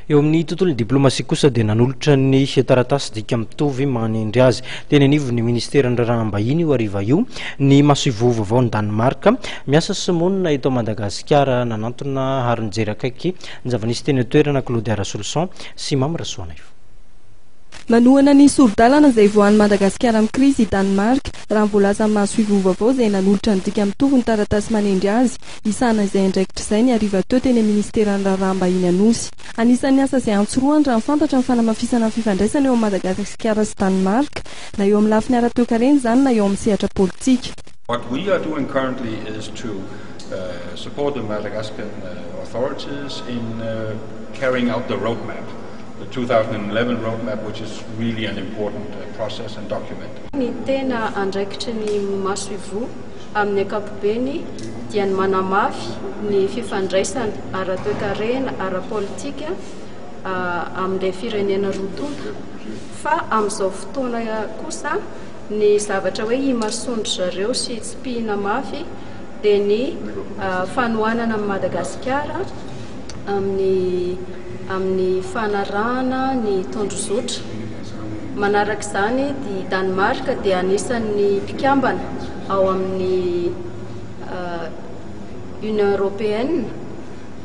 eo amin'ny tontolon'ny diplomasia kosa dia nanolotra ny taratasy dika mitovy manendry azy. Teny anivo ny ministeran'ny raham-bahiny io hariva io ny maso vaovao ny Danemarka miasa sy monina eto Madagasikara nanantona ary nijery akaiky ny zava-nisy teny toerana Claude Arasolson sy Mamy Rasoanaivo. Manohana ny sordalana izay voan'ny Madagasikara amin'ny krizy i Danemark raha mivolaza maso vaovao izay nanolotra ny dika mitovy ny taratasy manendry azy isana izay andraikitra izay ny hariva teo teny ministeran'ny raham-bahiny Anosy. Anisan'ny asa izay antsoroany raha mifantatra amin'ny fanamafisana fifandraisana eo amin'ny Madagasikara sy Danemark na eo amin'ny lafiny ara-toe-karena izany na eo amin'ny sehatra politika. What we are doing currently is to support the Madagascar authorities in carrying out the roadmap. The 2011 roadmap, which is really an important process and document. Ny tena andraikitry ny maso ivo amin'ny ankapobeny dia ny manamafy ny fifandraisana ara-toe-karena ara-politika amin'ny firenena rotonta fa amin'izao fotoana kosa ny zavatra hoe imasondry zareo sy tsy pihina mafy dia ny fanohanana amin'ny Madagasikara amin'ny fanarahana ny tondrozotra. Manaraka izany di Danemark dia anisan'ny mpikambana ao amin'ny Union Européenne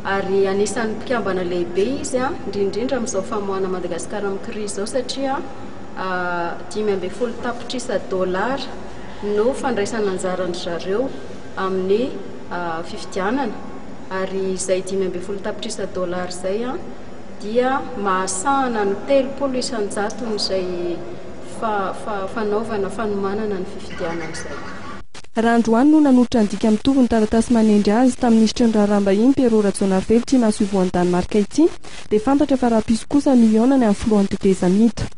ary anisan'ny mpikambana lehibe izy indrindra amin'izao famoahana Madagasikara amin'ny krizy izao satria 5.0 tapitrisa $, no fandraisana anjarany zareo amin'ny fifidianana ary izay 5.0 tapitrisa $, izay dia mahasahana ny 30 isan-jaton'ny izay fanaovana fanomanana ny fifidianana izay. Raha androany no nanolotra ny dika mitovy ny taratasy manendry azy tamin'ny ministry ny raham-bahiny Pero Rajaonarively tsy maso ivoan'ny Danemarka ity dia fantatra fa raha piso kosa milionany amin'ny filohan'ny tetezamita.